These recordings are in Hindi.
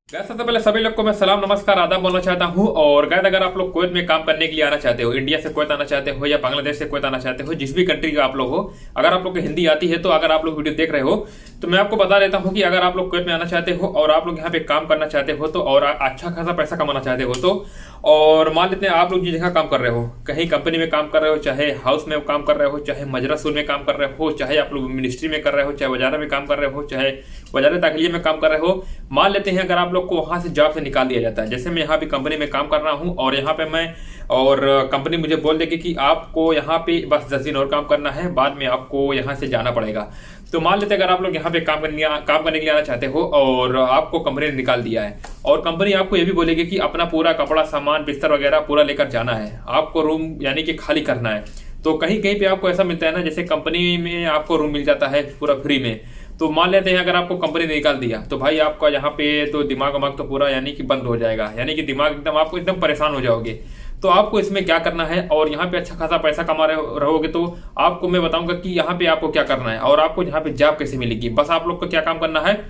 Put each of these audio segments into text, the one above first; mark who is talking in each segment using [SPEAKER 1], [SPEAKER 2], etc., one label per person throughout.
[SPEAKER 1] गाइस सबसे पहले सभी लोग को मैं सलाम नमस्कार आदाब बोलना चाहता हूं। और गाइस अगर आप लोग कुवैत में काम करने के लिए आना चाहते हो, इंडिया से कुवैत आना चाहते हो या बांग्लादेश से कुवैत आना चाहते हो, जिस भी कंट्री का आप लोग हो, अगर आप लोग को हिंदी आती है तो अगर आप लोग वीडियो देख रहे हो तो मैं आपको बता देता हूं कि अगर आप लोग कुवैत में आना चाहते हो और आप लोग यहाँ पे काम करना चाहते हो तो और अच्छा खासा पैसा कमाना चाहते हो तो, और मान लेते हैं आप लोग जिस जगह काम कर रहे हो, कहीं कंपनी में काम कर रहे हो, चाहे हाउस में काम कर रहे हो, चाहे मजरा स्कूल में काम कर रहे हो, चाहे आप लोग मिनिस्ट्री में कर रहे हो, चाहे वजारा में काम कर रहे हो, चाहे वजारत दाखिलिया में काम कर रहे हो। मान लेते हैं अगर आप लोग को वहां से जॉब से निकाल दिया जाता है, जैसे मैं यहाँ पे कंपनी में काम कर रहा हूँ और यहाँ पे मैं और कंपनी मुझे बोल देगी कि आपको यहाँ पे बस 10 दिन और काम करना है, बाद में आपको यहाँ से जाना पड़ेगा। तो मान लेते हैं अगर आप लोग यहाँ पे काम करने के लिए आना चाहते हो और आपको कंपनी ने निकाल दिया है और कंपनी आपको ये भी बोलेगी कि अपना पूरा कपड़ा सामान बिस्तर वगैरह पूरा लेकर जाना है, आपको रूम यानी कि खाली करना है। तो कहीं कहीं पे आपको ऐसा मिलता है ना, जैसे कंपनी में आपको रूम मिल जाता है पूरा फ्री में। तो मान लेते हैं अगर आपको कंपनी ने निकाल दिया तो भाई आपका यहाँ पे तो दिमाग तो पूरा यानी कि बंद हो जाएगा, यानी कि दिमाग एकदम आपको एकदम परेशान हो जाओगे। तो आपको इसमें क्या करना है, और यहाँ पे अच्छा खासा पैसा कमा रहोगे तो आपको मैं बताऊंगा कि यहाँ पे आपको क्या करना है और आपको यहाँ पे जॉब कैसे मिलेगी। बस आप लोग को क्या काम करना है,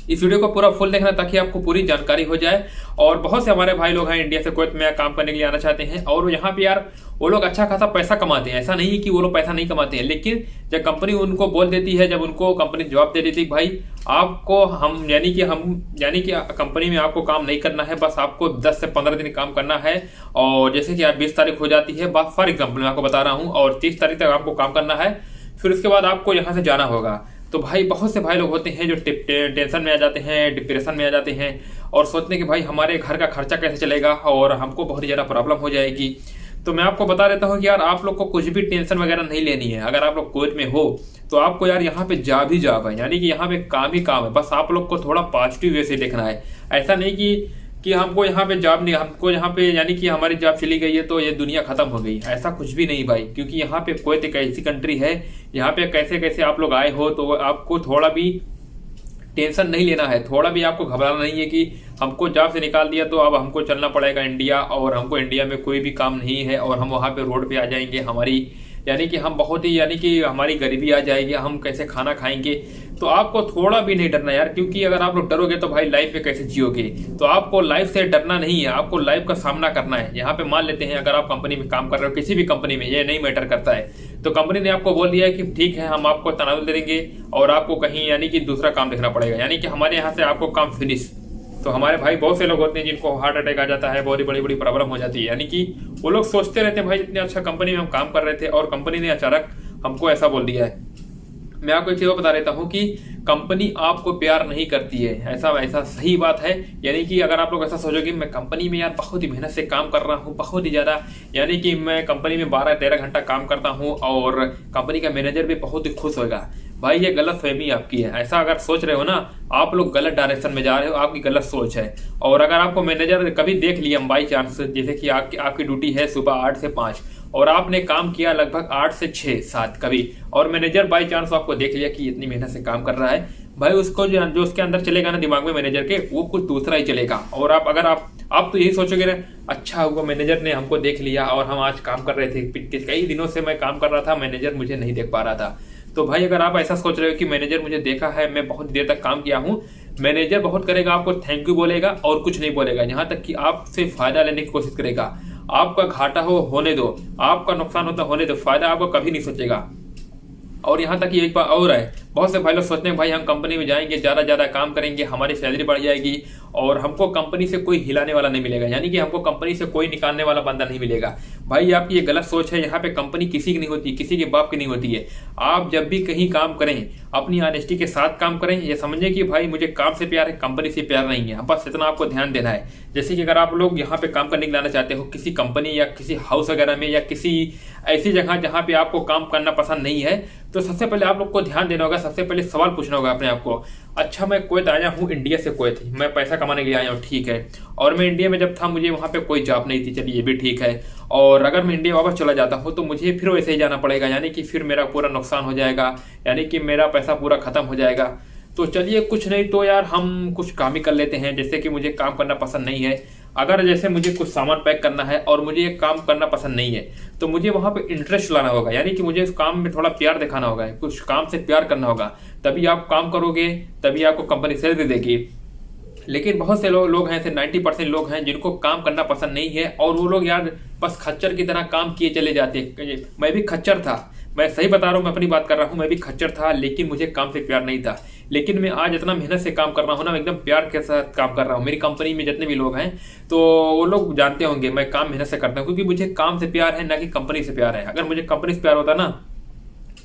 [SPEAKER 1] इस वीडियो को पूरा फुल देखना ताकि आपको पूरी जानकारी हो जाए। और बहुत से हमारे भाई लोग हैं इंडिया से कुवैत में काम करने के लिए आना चाहते हैं और यहाँ पे यार वो लोग अच्छा खासा पैसा कमाते हैं, ऐसा नहीं है कि वो लोग पैसा नहीं कमाते हैं, लेकिन जब कंपनी उनको बोल देती है, जब उनको कंपनी जवाब दे देती है भाई आपको हम यानी कि कंपनी में आपको काम नहीं करना है, बस आपको 10 से 15 दिन काम करना है। और जैसे कि आप 20 तारीख हो जाती है, बस फॉर एग्जाम्पल मैं आपको बता रहा हूँ, और 30 तारीख तक आपको काम करना है, फिर उसके बाद आपको यहाँ से जाना होगा। तो भाई बहुत से भाई लोग होते हैं जो टेंशन में आ जाते हैं, डिप्रेशन में आ जाते हैं और सोचते हैं कि भाई हमारे घर का खर्चा कैसे चलेगा और हमको बहुत ही ज़्यादा प्रॉब्लम हो जाएगी। तो मैं आपको बता देता हूँ कि यार आप लोग को कुछ भी टेंशन वगैरह नहीं लेनी है। अगर आप लोग कुवैत में हो तो आपको यार यहाँ पे जॉब ही जॉब है, यानी कि यहाँ पे काम ही काम है। बस आप लोग को थोड़ा पॉजिटिव वे से देखना है, ऐसा नहीं कि हमको यहाँ पे जॉब नहीं, हमको यहाँ पे यानी कि हमारी जॉब चली गई है तो ये दुनिया खत्म हो गई, ऐसा कुछ भी नहीं भाई। क्योंकि यहाँ पे कुवैत एक ऐसी कंट्री है, यहाँ पे कैसे कैसे आप लोग आए हो तो आपको थोड़ा भी टेंशन नहीं लेना है, थोड़ा भी आपको घबराना नहीं है कि हमको जॉब से निकाल दिया तो अब हमको चलना पड़ेगा इंडिया और हमको इंडिया में कोई भी काम नहीं है और हम वहाँ पे रोड पे आ जाएंगे, हमारी यानी कि हम बहुत ही यानी कि हमारी गरीबी आ जाएगी, हम कैसे खाना खाएंगे। तो आपको थोड़ा भी नहीं डरना यार, क्योंकि अगर आप लोग डरोगे तो भाई लाइफ में कैसे जियोगे। तो आपको लाइफ से डरना नहीं है, आपको लाइफ का सामना करना है। यहाँ पे मान लेते हैं अगर आप कंपनी में काम कर रहे हो, किसी भी कंपनी में, ये नहीं मैटर करता है, तो कंपनी ने आपको बोल दिया है कि ठीक है हम आपको तनाव दे देंगे और आपको कहीं यानी कि दूसरा काम देखना पड़ेगा, यानी कि हमारे यहाँ से आपको काम फिनिश। तो हमारे भाई बहुत से लोग होते हैं जिनको हार्ट अटैक आ जाता है, बहुत ही बड़ी बड़ी प्रॉब्लम हो जाती है, यानी कि वो लोग सोचते रहते हैं भाई इतनी अच्छा कंपनी में हम काम कर रहे थे और कंपनी ने अचानक हमको ऐसा बोल दिया है। मैं आपको एक चीज बता देता हूँ कि कंपनी आपको प्यार नहीं करती है, ऐसा सही बात है। यानी कि अगर आप लोग ऐसा सोचोगे मैं कंपनी में यार बहुत ही मेहनत से काम कर रहा हूँ, बहुत ही ज्यादा, यानी कि मैं कंपनी में 12-13 घंटा काम करता हूँ और कंपनी का मैनेजर भी बहुत ही खुश होगा, भाई ये गलत फहमी आपकी है। ऐसा अगर सोच रहे हो ना, आप लोग गलत डायरेक्शन में जा रहे हो, आपकी गलत सोच है। और अगर आपको मैनेजर कभी देख लिया बाई चांस, जैसे कि आपकी ड्यूटी है सुबह 8 से 5 और आपने काम किया लगभग 8 से 6-7 कभी, और मैनेजर बाई चांस आपको देख लिया कि इतनी मेहनत से काम कर रहा है, भाई उसको जो उसके अंदर चलेगा ना दिमाग में मैनेजर के, वो कुछ दूसरा ही चलेगा। और आप तो यही सोचोगे ना, अच्छा हुआ मैनेजर ने हमको देख लिया और हम आज काम कर रहे थे, कई दिनों से मैं काम कर रहा था, मैनेजर मुझे नहीं देख पा रहा था। तो भाई अगर आप ऐसा सोच रहे हो कि मैनेजर मुझे देखा है, मैं बहुत देर तक काम किया हूँ, मैनेजर बहुत करेगा, आपको थैंक यू बोलेगा और कुछ नहीं बोलेगा, यहाँ तक कि आपसे फायदा लेने की कोशिश करेगा। आपका घाटा होने दो, आपका नुकसान होता होने दो, फायदा आपको कभी नहीं सोचेगा। और यहाँ तक कि एक बात और है, बहुत से भाई लोग सोचते हैं भाई हम कंपनी में जाएंगे, ज़्यादा काम करेंगे, हमारी सैलरी बढ़ जाएगी और हमको कंपनी से कोई हिलाने वाला नहीं मिलेगा, यानी कि हमको कंपनी से कोई निकालने वाला बंदा नहीं मिलेगा। भाई आपकी ये गलत सोच है। यहाँ पे कंपनी किसी की नहीं होती, किसी के बाप की नहीं होती है। आप जब भी कहीं काम करें अपनी ऑनेस्टी के साथ काम करें, ये समझें कि भाई मुझे काम से प्यार है, कंपनी से प्यार नहीं है, बस इतना आपको ध्यान देना है। जैसे कि अगर आप लोग यहाँ पे काम करने के लिए आना चाहते हो किसी कंपनी या किसी हाउस वगैरह में या किसी ऐसी जगह जहाँ पे आपको काम करना पसंद नहीं है, तो सबसे पहले आप लोग को ध्यान देना होगा, सबसे पहले सवाल पूछना होगा अपने आप को, अच्छा मैं कुवैत आया हूँ, इंडिया से कुवैत, मैं पैसा कमाने के लिए आया हूँ, ठीक है, और मैं इंडिया में जब था मुझे वहाँ पे कोई जॉब नहीं थी, चलिए ये भी ठीक है, और अगर मैं इंडिया वापस चला जाता हूँ तो मुझे फिर वैसे ही जाना पड़ेगा, यानी कि फिर मेरा पूरा नुकसान हो जाएगा, यानी कि मेरा पैसा पूरा खत्म हो जाएगा। तो चलिए कुछ नहीं तो यार हम कुछ काम ही कर लेते हैं। जैसे कि मुझे काम करना पसंद नहीं है, अगर जैसे मुझे कुछ सामान पैक करना है और मुझे ये काम करना पसंद नहीं है, तो मुझे वहाँ पे इंटरेस्ट लाना होगा, यानी कि मुझे इस काम में थोड़ा प्यार दिखाना होगा, कुछ काम से प्यार करना होगा, तभी आप काम करोगे, तभी आपको कंपनी सैलरी देगी। लेकिन बहुत से लोग हैं, ऐसे 90% लोग हैं जिनको काम करना पसंद नहीं है और वो लोग यार बस खच्चर की तरह काम किए चले जाते हैं। मैं भी खच्चर था, मैं सही बता रहा हूँ, मैं अपनी बात कर रहा हूँ, मैं भी खच्चर था, लेकिन मुझे काम से प्यार नहीं था। लेकिन मैं आज इतना मेहनत से काम कर रहा हूँ ना, मैं एकदम प्यार के साथ काम कर रहा हूँ। मेरी कंपनी में जितने भी लोग हैं तो वो लोग जानते होंगे मैं काम मेहनत से करता हूँ, क्योंकि मुझे काम से प्यार है ना कि कंपनी से प्यार है। अगर मुझे कंपनी से प्यार होता ना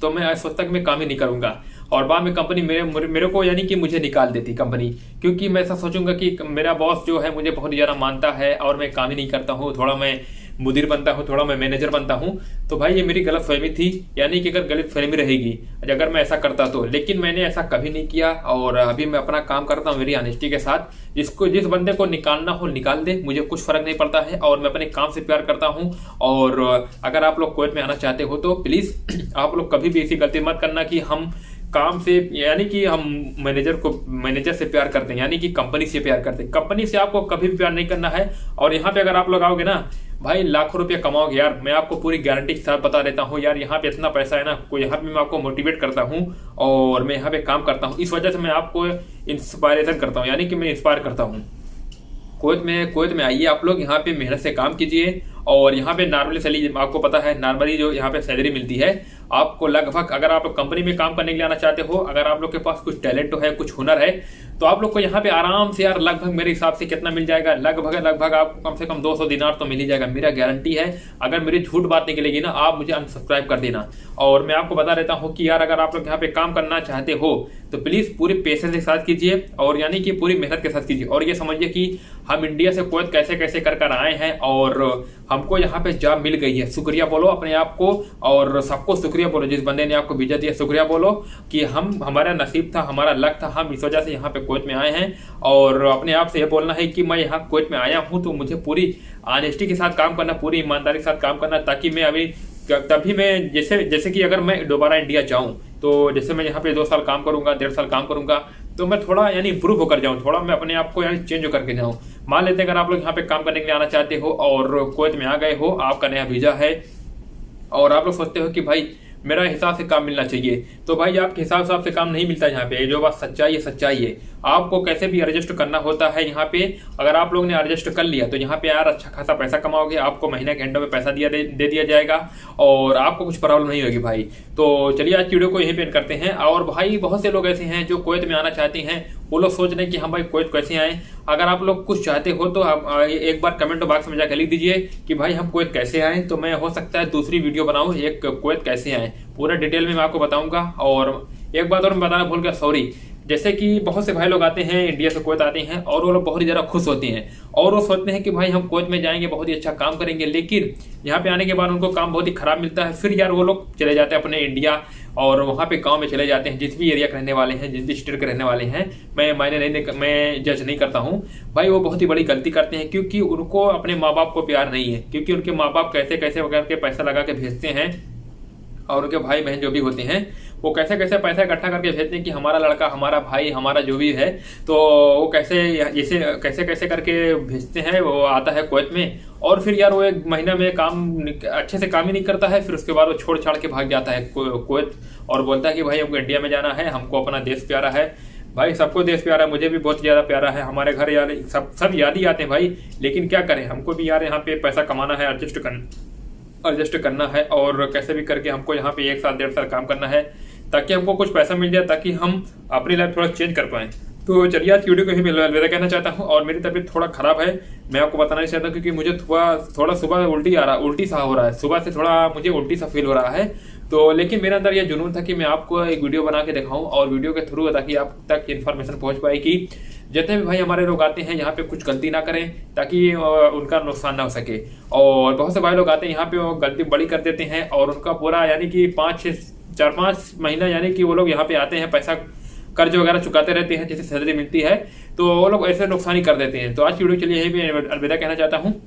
[SPEAKER 1] तो मैं आज सोचता कि मैं काम ही नहीं करूंगा और बाद में कंपनी मेरे को यानी कि मुझे निकाल देती कंपनी, क्योंकि मैं ऐसा सोचूंगा कि मेरा बॉस जो है मुझे बहुत ज़्यादा मानता है और मैं काम ही नहीं करता हूँ, थोड़ा मैं मुदीर बनता हूँ, थोड़ा मैं मैनेजर बनता हूँ। तो भाई ये मेरी गलत फहमी थी, यानी कि अगर गलत फहमी रहेगी अगर मैं ऐसा करता तो, लेकिन मैंने ऐसा कभी नहीं किया और अभी मैं अपना काम करता हूँ मेरी ऑनेस्टी के साथ। जिस बंदे को निकालना हो निकाल दे, मुझे कुछ फर्क नहीं पड़ता है और मैं अपने काम से प्यार करता हूँ। और अगर आप लोग कुवैत में आना चाहते हो तो प्लीज़ आप लोग कभी भी ऐसी गलती मत करना कि हम काम से यानी कि हम मैनेजर से प्यार करते हैं, यानी कि कंपनी से प्यार करते हैं। कंपनी से आपको कभी भी प्यार नहीं करना है। और यहाँ पे अगर आप लोग आओगे ना भाई लाखों रुपये कमाओगे यार, मैं आपको पूरी गारंटी के साथ बता देता हूँ यार। यहाँ पे इतना पैसा है ना, कोई यहाँ पे मैं आपको मोटिवेट करता हूँ और मैं यहाँ पे काम करता हूँ, इस वजह से मैं आपको इंस्पायरेशन करता हूँ, यानी कि मैं इंस्पायर करता हूँ। कुवैत में आइए आप लोग, यहाँ पे मेहनत से काम कीजिए और यहाँ पे नॉर्मली सैलरी आपको पता है, नॉर्मली जो यहाँ पे सैलरी मिलती है आपको लगभग, अगर आप कंपनी में काम करने के लिए आना चाहते हो, अगर आप लोग के पास कुछ टैलेंट है, कुछ हुनर है, तो आप लोग को यहाँ पे आराम से यार लगभग मेरे हिसाब से कितना मिल जाएगा, लगभग आपको कम से कम 200 दिनार तो मिल ही जाएगा, मेरा गारंटी है। अगर मेरी झूठ बात निकलेगी ना, आप मुझे अनसब्सक्राइब कर देना। और मैं आपको बता देता हूँ कि यार अगर आप लोग यहाँ पे काम करना चाहते हो तो प्लीज़ पूरी पेशेंस के साथ कीजिए और यानी कि पूरी मेहनत के साथ कीजिए। और ये समझिए कि हम इंडिया से कुवैत कैसे कैसे कर आए हैं और हमको यहाँ पे जॉब मिल गई है। शुक्रिया बोलो अपने आप को और सबको शुक्रिया बोलो, जिस बंदे ने आपको वीजा दिया शुक्रिया बोलो कि हमारा नसीब था, हमारा लक था, हम इस वजह से यहाँ पे कुवैत में आए हैं। और अपने आप से ये बोलना है कि मैं यहाँ कुवैत में आया हूँ तो मुझे पूरी ऑनेस्टी के साथ काम करना, पूरी ईमानदारी के साथ काम करना, ताकि मैं तभी मैं जैसे कि अगर मैं दोबारा इंडिया जाऊँ तो जैसे मैं यहाँ पे 2 साल काम करूंगा, 1.5 साल काम करूंगा, तो मैं थोड़ा यानी इम्प्रूव होकर जाऊँ, थोड़ा मैं अपने आप को यानी चेंज करके जाऊँ। मान लेते हैं अगर आप लोग यहाँ पे काम करने के लिए आना चाहते हो और कुवैत में आ गए हो, आपका नया वीजा है और आप लोग सोचते हो कि भाई मेरा हिसाब से काम मिलना चाहिए, तो भाई आपके हिसाब से काम नहीं मिलता यहाँ पे। जो बात सच्चाई है, आपको कैसे भी एडजस्ट करना होता है यहाँ पे। अगर आप लोग ने एडजस्ट कर लिया तो यहाँ पे यार अच्छा खासा पैसा कमाओगे, आपको महीने के एंड में पैसा दे दिया जाएगा और आपको कुछ प्रॉब्लम नहीं होगी भाई। तो चलिए आज की वीडियो को यहीं पे एंड करते हैं। और भाई बहुत से लोग ऐसे हैं जो कुवैत में आना चाहते हैं, वो लोग सोच रहे हैं कि हम भाई कुवैत कैसे आए। अगर आप लोग कुछ चाहते हो तो आप एक बार कमेंट बॉक्स में जाकर लिख दीजिए कि भाई हम कुवैत कैसे आए, तो मैं हो सकता है दूसरी वीडियो बनाऊँ एक कुवैत कैसे आए, पूरा डिटेल में मैं आपको बताऊंगा। और एक बात और मैं बताना भूल गया, सॉरी, जैसे कि बहुत से भाई लोग आते हैं इंडिया से कुवैत आते हैं और वो लोग बहुत ही ज़्यादा खुश होते हैं और वो सोचते हैं कि भाई हम कुवैत में जाएंगे, बहुत ही अच्छा काम करेंगे, लेकिन यहाँ पे आने के बाद उनको काम बहुत ही खराब मिलता है। फिर यार वो लोग चले जाते हैं अपने इंडिया और वहाँ पे गांव में चले जाते हैं, जिस भी एरिया के रहने वाले हैं, जिस भी स्टेट के रहने वाले हैं, मैं जज नहीं करता हूँ भाई, वो बहुत ही बड़ी गलती करते हैं, क्योंकि उनको अपने माँ बाप को प्यार नहीं है, क्योंकि उनके माँ बाप कैसे कैसे करके पैसा लगा के भेजते हैं और उनके भाई बहन जो भी होते हैं वो कैसे कैसे पैसा इकट्ठा करके भेजते हैं कि हमारा लड़का, हमारा भाई, हमारा जो भी है, तो वो कैसे कैसे करके भेजते हैं। वो आता है कुवैत में और फिर यार वो 1 महीना में अच्छे से काम ही नहीं करता है, फिर उसके बाद वो छोड़ छाड़ के भाग जाता है कुवैत और बोलता है कि भाई हमको इंडिया में जाना है, हमको अपना देश प्यारा है। भाई सबको देश प्यारा है, मुझे भी बहुत ज़्यादा प्यारा है, हमारे घर यार सब याद ही आते हैं भाई, लेकिन क्या करें, हमको भी यार यहाँ पे पैसा कमाना है, एडजस्ट करना है और कैसे भी करके हमको यहाँ पे 1 साल 1.5 साल काम करना है, ताकि हमको कुछ पैसा मिल जाए, ताकि हम अपनी लाइफ थोड़ा चेंज कर पाएँ। तो चलिए आज वीडियो को ही मैं अलविदा कहना चाहता हूँ। और मेरी तबीयत थोड़ा खराब है, मैं आपको बताना नहीं चाहता, क्योंकि मुझे थोड़ा सुबह उल्टी सा हो रहा है, सुबह से थोड़ा मुझे उल्टी सा फील हो रहा है। तो लेकिन मेरे अंदर यह जुनून था कि मैं आपको एक वीडियो बना के दिखाऊं और वीडियो के थ्रू ताकि आप तक इन्फॉर्मेशन पहुंच पाए कि जितने भी भाई हमारे लोग आते हैं यहाँ पे कुछ गलती ना करें, ताकि उनका नुकसान ना हो सके। और बहुत से भाई लोग आते हैं यहाँ पे वो गलती बड़ी कर देते हैं और उनका पूरा यानी कि 4-5 महीना यानी कि वो लोग यहाँ पे आते हैं, पैसा कर्ज वगैरह चुकाते रहते हैं, जैसे सैलरी मिलती है, तो वो लोग ऐसे नुकसान ही कर देते हैं। तो आज की वीडियो के लिए यही मैं अलविदा कहना चाहता हूँ।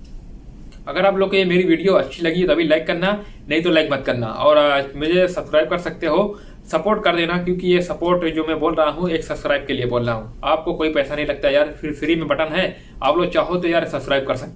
[SPEAKER 1] अगर आप लोग को ये मेरी वीडियो अच्छी लगी तो अभी लाइक करना, नहीं तो लाइक मत करना, और मुझे सब्सक्राइब कर सकते हो, सपोर्ट कर देना, क्योंकि ये सपोर्ट जो मैं बोल रहा हूँ एक सब्सक्राइब के लिए बोल रहा हूँ। आपको कोई पैसा नहीं लगता यार, फिर फ्री में बटन है, आप लोग चाहो तो यार सब्सक्राइब कर सकते हो।